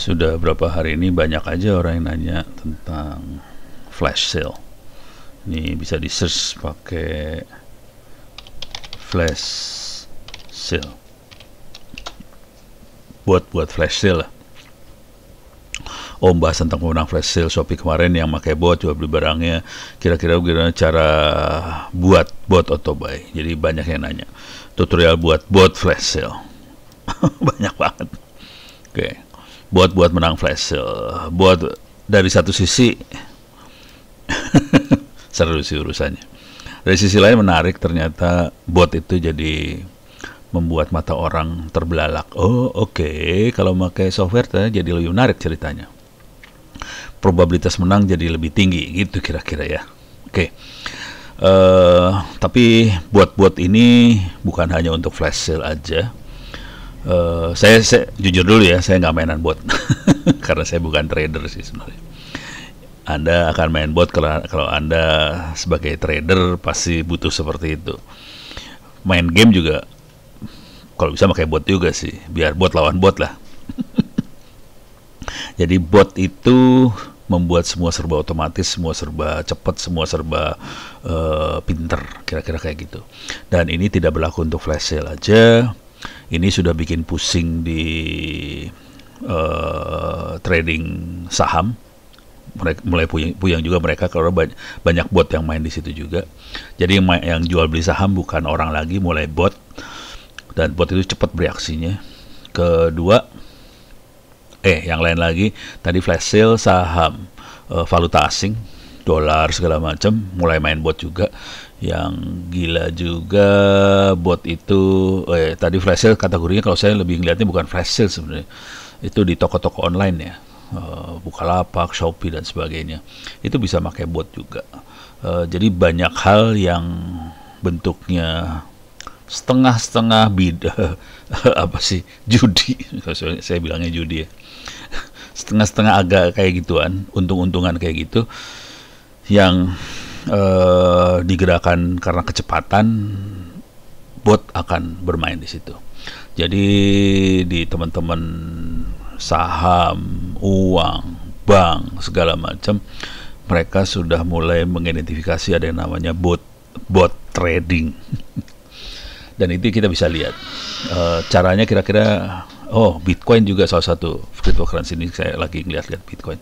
Sudah berapa hari ini banyak aja orang yang nanya tentang flash sale. Ini bisa di search pakai flash sale. Buat flash sale lah. Bahas tentang pemenang flash sale Shopee kemarin yang pakai bot jual beli barangnya. Kira-kira gimana cara buat bot auto buy. Jadi banyak yang nanya. Tutorial buat bot flash sale. Banyak banget. Oke. Buat menang flash sale. Buat dari satu sisi seru sih urusannya. Dari sisi lain menarik, ternyata bot itu jadi membuat mata orang terbelalak. Oke. Kalau pakai software jadi lebih menarik ceritanya. Probabilitas menang jadi lebih tinggi gitu kira-kira ya. Oke. Tapi buat ini bukan hanya untuk flash sale aja. Saya jujur dulu ya, saya nggak mainan bot karena saya bukan trader sih sebenarnya. Anda akan main bot kalau Anda sebagai trader pasti butuh seperti itu. Main game juga kalau bisa pakai bot juga sih, biar bot lawan bot lah. Jadi bot itu membuat semua serba otomatis, semua serba cepat, semua serba pinter, kira-kira kayak gitu. Dan ini tidak berlaku untuk flash sale aja. Ini sudah bikin pusing di trading saham. Mulai puyeng juga mereka kalau banyak bot yang main di situ juga. Jadi yang jual beli saham bukan orang lagi, mulai bot. Dan bot itu cepat bereaksinya. Kedua, yang lain lagi, tadi flash sale saham, valuta asing, dolar segala macam, mulai main bot juga. Yang gila juga bot itu, tadi flash sale kategorinya kalau saya lebih ngeliatnya bukan flash sale sebenarnya, itu di toko-toko online ya, Bukalapak, Shopee dan sebagainya, itu bisa pakai bot juga. Jadi banyak hal yang bentuknya setengah-setengah judi. Saya bilangnya judi ya. Setengah-setengah agak kayak gituan, untung-untungan kayak gitu, yang digerakkan karena kecepatan, bot akan bermain di situ. Jadi di teman-teman saham, uang, bank, segala macam, mereka sudah mulai mengidentifikasi ada yang namanya bot trading. Dan itu kita bisa lihat caranya kira-kira. Bitcoin juga salah satu cryptocurrency. Ini saya lagi ngeliat-liat Bitcoin.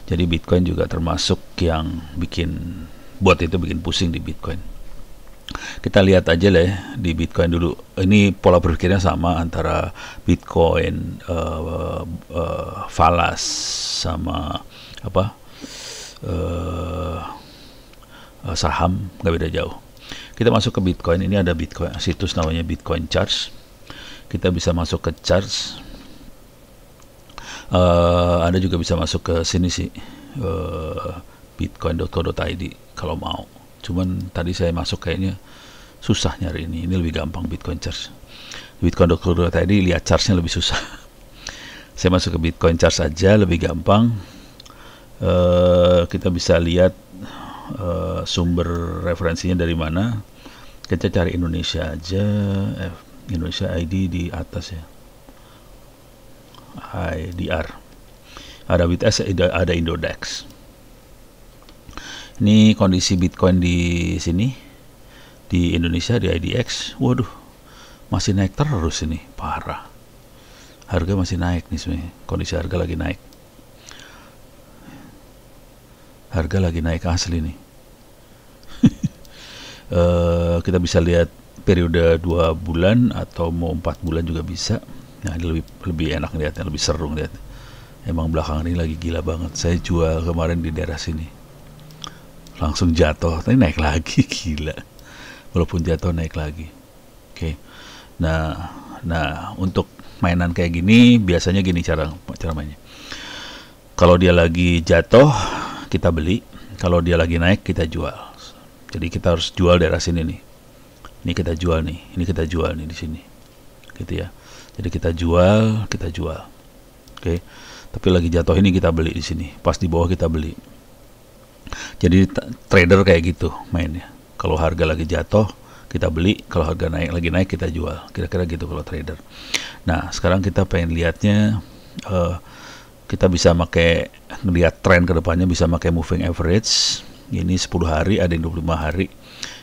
Jadi Bitcoin juga termasuk yang bikin bot itu bikin pusing di Bitcoin. Kita lihat aja lah ya, di Bitcoin dulu. Ini pola berpikirnya sama antara Bitcoin, falas sama saham, nggak beda jauh. Kita masuk ke Bitcoin. Ini ada Bitcoin, situs namanya Bitcoin Charts. Kita bisa masuk ke Charts. Anda juga bisa masuk ke sini sih, bitcoin.co.id kalau mau. Cuman tadi saya masuk kayaknya susah nyari ini lebih gampang Bitcoin Charts. Bitcoin.co.id lihat chartsnya lebih susah. Saya masuk ke Bitcoin Charts aja, lebih gampang. Kita bisa lihat sumber referensinya dari mana. Kita cari Indonesia aja, Indonesia ID di atas ya, IDR, ada BITS, ada Indodex. Ini kondisi Bitcoin di sini, di Indonesia, di IDX. Waduh, masih naik terus ini, parah. Harga masih naik nih sebenarnya, kondisi harga lagi naik. Harga lagi naik asli nih. Kita bisa lihat periode 2 bulan atau mau 4 bulan juga bisa. Nah, ini lebih enak lihatnya, lebih seru lihat. Emang belakangan ini lagi gila banget. Saya jual kemarin di daerah sini, langsung jatuh, tapi naik lagi, gila. Walaupun jatuh naik lagi. Oke. Nah, untuk mainan kayak gini biasanya gini cara mainnya. Kalau dia lagi jatuh, kita beli. Kalau dia lagi naik, kita jual. Jadi kita harus jual daerah sini nih. Ini kita jual nih, ini kita jual nih di sini, gitu ya. Jadi kita jual. Oke. Tapi lagi jatuh ini kita beli di sini. Pas di bawah kita beli. Jadi trader kayak gitu mainnya. Kalau harga lagi jatuh kita beli, kalau harga lagi naik kita jual. Kira-kira gitu kalau trader. Nah, sekarang kita pengen lihatnya Kita bisa pakai ngelihat tren ke depannya, bisa pakai moving average. Ini 10 hari, ada yang 25 hari.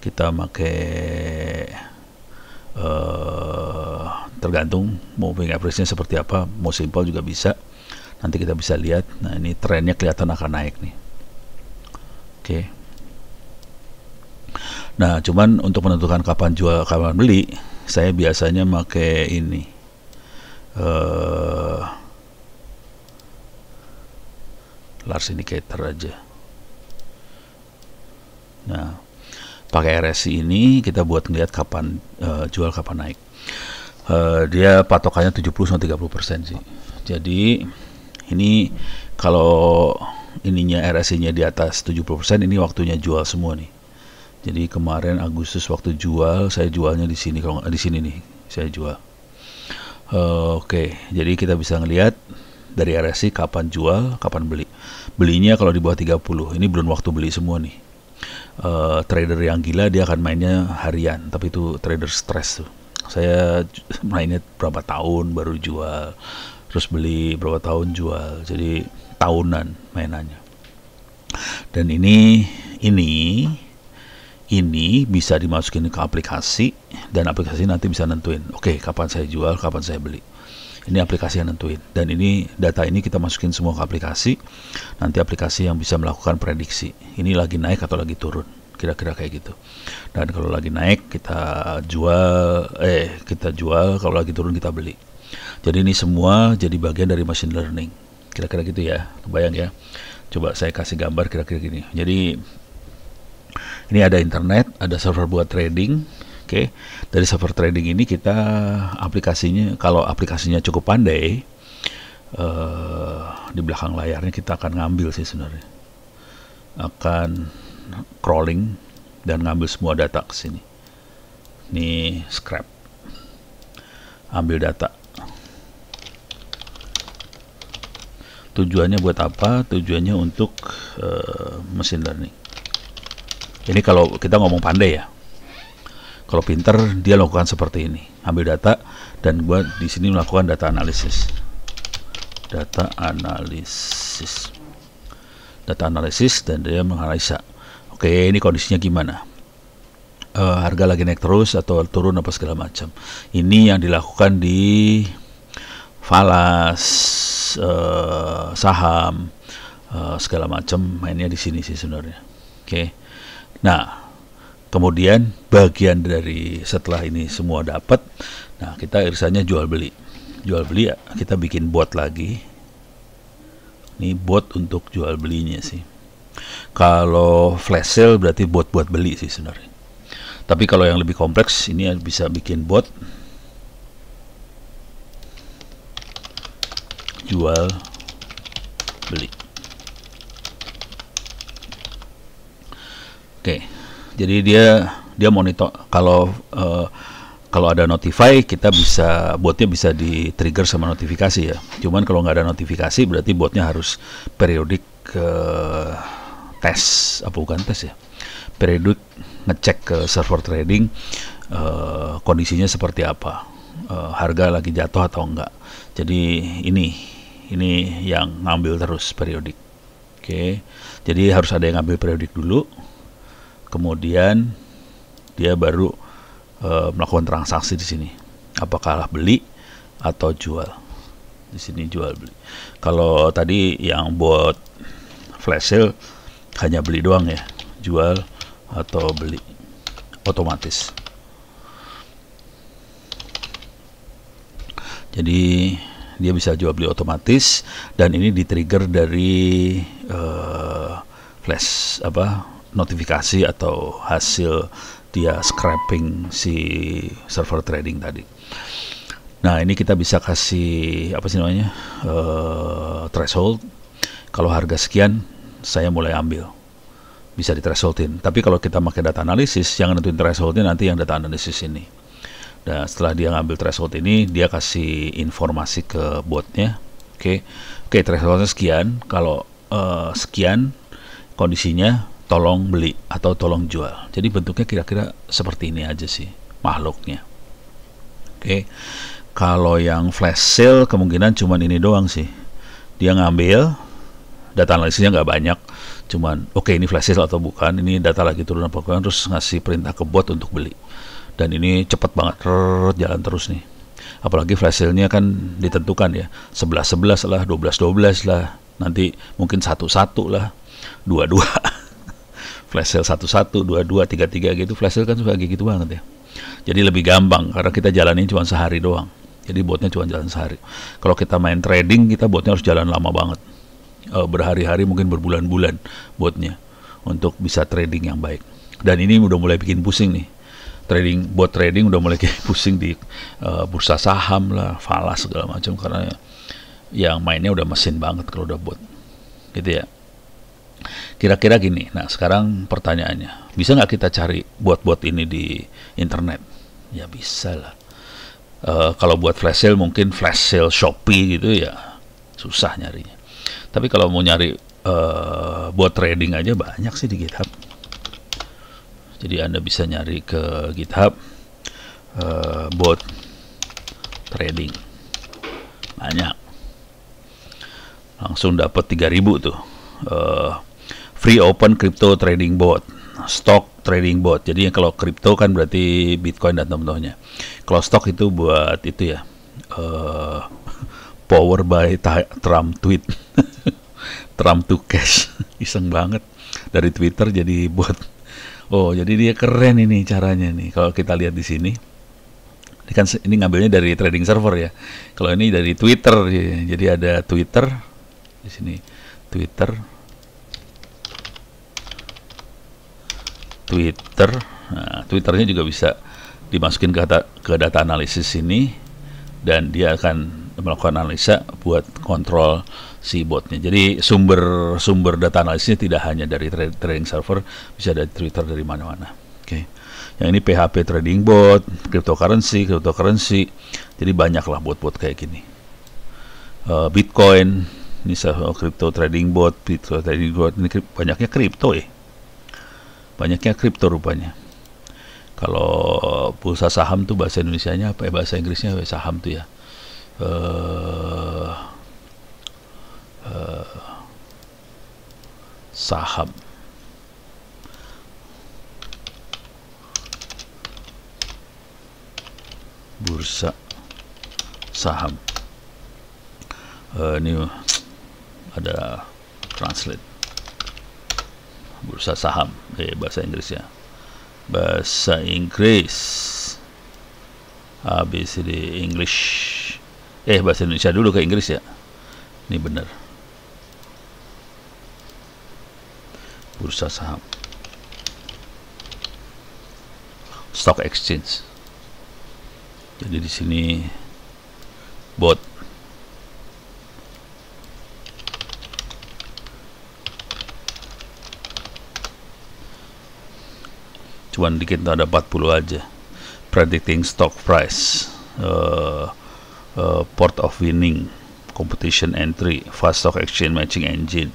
Kita pakai tergantung moving average-nya seperti apa. Mau simple juga bisa. Nanti kita bisa lihat. Nah, ini trennya kelihatan akan naik nih. Oke. Nah, cuman untuk menentukan kapan jual, kapan beli, saya biasanya pakai ini. Large indicator aja. Nah, pakai RSI ini kita buat ngeliat kapan jual, kapan naik. Dia patokannya 70-30% sih. Jadi ini kalau ininya RSI-nya di atas 70%, ini waktunya jual semua nih. Jadi kemarin Agustus waktu jual, saya jualnya di sini, kalau di sini nih saya jual. Oke, jadi kita bisa ngelihat dari RSI kapan jual, kapan beli. Belinya kalau di bawah 30, ini belum waktu beli semua nih. Trader yang gila dia akan mainnya harian, tapi itu trader stres tuh. Saya mainnya berapa tahun baru jual, terus beli berapa tahun jual, jadi tahunan mainannya. Dan ini bisa dimasukin ke aplikasi, dan aplikasi nanti bisa nentuin, oke, kapan saya jual, kapan saya beli. Ini aplikasi yang nentuin, dan ini data ini kita masukin semua ke aplikasi. Nanti aplikasi yang bisa melakukan prediksi, ini lagi naik atau lagi turun, kira-kira kayak gitu. Dan kalau lagi naik kita jual, kalau lagi turun kita beli. Jadi ini semua jadi bagian dari machine learning, kira-kira gitu ya, kebayang ya. Coba saya kasih gambar kira-kira gini. Jadi ini ada internet, ada server buat trading. Oke, dari server trading ini kita aplikasinya, kalau aplikasinya cukup pandai, di belakang layarnya kita akan ngambil sih sebenarnya, akan crawling dan ngambil semua data ke sini. Ini scrap, ambil data. Tujuannya buat apa? Tujuannya untuk machine learning. Ini kalau kita ngomong pandai ya. Kalau pinter dia lakukan seperti ini, ambil data dan gua di sini melakukan data analisis. Data analisis dan dia menganalisa. Oke, ini kondisinya gimana? Harga lagi naik terus atau turun apa segala macam. Ini yang dilakukan di falas, saham, segala macam, mainnya di sini sih sebenarnya. Oke. Nah, kemudian bagian dari setelah ini semua dapat, nah kita irisannya jual beli ya, kita bikin bot lagi. Ini bot untuk jual belinya sih. Kalau flash sale berarti bot buat beli sih sebenarnya. Tapi kalau yang lebih kompleks, ini bisa bikin bot jual beli. Oke, jadi dia monitor kalau ada notify, kita botnya bisa di trigger sama notifikasi ya. Cuman kalau nggak ada notifikasi berarti botnya harus periodik tes, apa bukan tes ya, periodik ngecek ke server trading, kondisinya seperti apa, harga lagi jatuh atau enggak. Jadi ini yang ngambil terus periodik. Oke, jadi harus ada yang ngambil periodik dulu, kemudian dia baru melakukan transaksi di sini, apakah beli atau jual. Di sini jual beli. Kalau tadi yang buat flash sale hanya beli doang ya, jual atau beli otomatis. Jadi dia bisa jual beli otomatis, dan ini di trigger dari flash notifikasi atau hasil dia scraping si server trading tadi. Nah, ini kita bisa kasih apa sih namanya, threshold. Kalau harga sekian saya mulai ambil, bisa di thresholdin. Tapi kalau kita pakai data analisis, yang nentuin thresholdnya nanti yang data analisis ini. Dan setelah dia ngambil threshold ini, dia kasih informasi ke botnya. Oke, thresholdnya sekian. Kalau sekian kondisinya, tolong beli atau tolong jual. Jadi bentuknya kira-kira seperti ini aja sih makhluknya. Oke, kalau yang flash sale kemungkinan cuman ini doang sih. Dia ngambil data analisisnya nggak banyak, cuman oke, ini flash sale atau bukan, ini data lagi turun apa bukan, terus ngasih perintah ke bot untuk beli. Dan ini cepet banget, jalan terus nih. Apalagi flash sale-nya kan ditentukan ya, 11-11 lah, 12-12 lah, nanti mungkin 1-1 lah, 2-2. Flash sale 1-1, 2-2, 3-3 gitu. Flash sale kan suka gitu banget ya. Jadi lebih gampang karena kita jalanin cuma sehari doang. Jadi botnya cuma jalan sehari. Kalau kita main trading, kita botnya harus jalan lama banget. Berhari-hari, mungkin berbulan-bulan botnya untuk bisa trading yang baik. Dan ini udah mulai bikin pusing nih. Bot trading udah mulai kayak pusing di bursa saham lah, falas segala macam, karena yang mainnya udah mesin banget kalau udah bot. Gitu ya. Kira-kira gini. Nah, sekarang pertanyaannya, bisa nggak kita cari bot-bot ini di internet? Ya bisa lah. Kalau buat flash sale mungkin flash sale Shopee gitu ya susah nyarinya. Tapi kalau mau nyari bot trading aja banyak sih di GitHub. Jadi Anda bisa nyari ke GitHub bot trading, banyak, langsung dapat 3.000 tuh. Free open crypto trading bot, stock trading bot. Jadi kalau crypto kan berarti Bitcoin dan teman-temannya. Kalau stock itu buat itu ya, power by Trump tweet. Trump to cash. Iseng banget, dari Twitter jadi bot. Oh, jadi dia keren ini caranya nih. Kalau kita lihat di sini, ini kan ini ngambilnya dari trading server ya. Kalau ini dari Twitter, jadi ada Twitter di sini, Twitter. Nah, Twitternya juga bisa dimasukin ke data analisis ini, dan dia akan melakukan analisa buat kontrol si botnya. Jadi sumber data analisisnya tidak hanya dari trading server, bisa dari Twitter, dari mana-mana. Oke. Yang ini PHP trading bot, cryptocurrency. Jadi banyaklah bot-bot kayak gini. Bitcoin, ini crypto trading bot, Bitcoin trading bot. Ini banyaknya kripto ya. Banyaknya kripto rupanya. Kalau bursa saham tuh bahasa Indonesianya apa ya, bahasa Inggrisnya saham tuh ya. Saham. Bursa saham. Ini ada translate. Bursa saham, bahasa Inggris ya. Bahasa Inggris. ABCD English. Bahasa Indonesia dulu ke Inggris ya. Ini benar. Bursa saham. Stock exchange. Jadi di sini bot. Cuman dikit, ada 40 aja. Predicting stock price, port of winning, competition entry, fast stock exchange matching engine.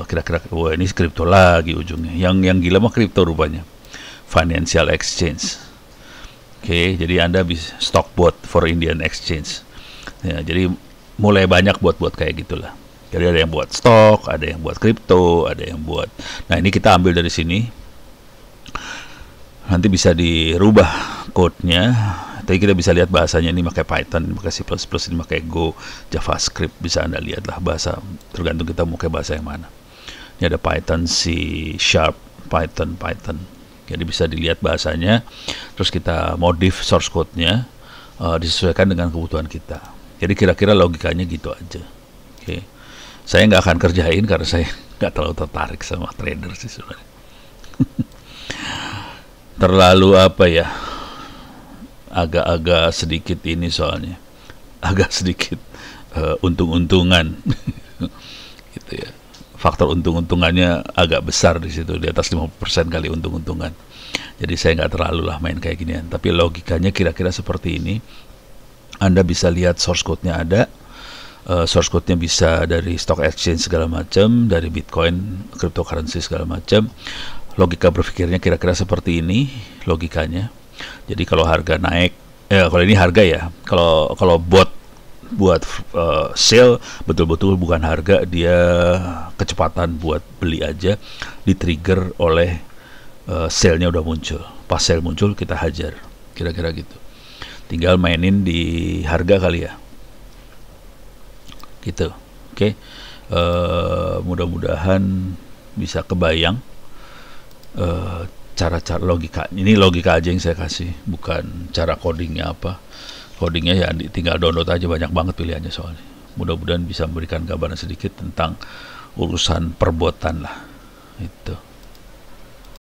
Kira-kira wah ini kripto lagi ujungnya. Yang gila mah kripto rupanya. Financial exchange. Oke, jadi Anda bisa stock bot for Indian exchange. Ya, jadi mulai banyak buat kayak gitulah. Jadi ada yang buat stok, ada yang buat kripto, ada yang buat. Nah, ini kita ambil dari sini. Nanti bisa dirubah code-nya. Tapi kita bisa lihat bahasanya, ini pakai Python, ini pakai C++, ini pakai Go, JavaScript. Bisa Anda lihat lah bahasa, tergantung kita mau pakai bahasa yang mana. Ini ada Python, C#, Python. Jadi bisa dilihat bahasanya, terus kita modif source code-nya, disesuaikan dengan kebutuhan kita. Jadi kira-kira logikanya gitu aja. Oke. Saya nggak akan kerjain karena saya nggak terlalu tertarik sama trader sih sebenarnya. Terlalu apa ya, agak-agak sedikit ini soalnya, agak sedikit untung-untungan gitu ya. Faktor untung-untungannya agak besar di situ, di atas 50% kali untung-untungan. Jadi saya nggak terlalu lah main kayak ginian. Tapi logikanya kira-kira seperti ini. Anda bisa lihat source code-nya ada. Source code-nya bisa dari stock exchange segala macam, dari Bitcoin, cryptocurrency segala macam. Logika berpikirnya kira-kira seperti ini logikanya. Jadi kalau harga naik, kalau ini harga ya, kalau bot buat sale, betul-betul bukan harga, dia kecepatan buat beli aja, di-trigger oleh sale-nya udah muncul. Pas sale muncul kita hajar, kira-kira gitu. Tinggal mainin di harga kali ya, gitu. Oke. Mudah-mudahan bisa kebayang cara-cara logika. Ini logika aja yang saya kasih, bukan cara codingnya apa. Codingnya ya tinggal download aja, banyak banget pilihannya soalnya. Mudah-mudahan bisa memberikan gambaran sedikit tentang urusan perbotan lah itu.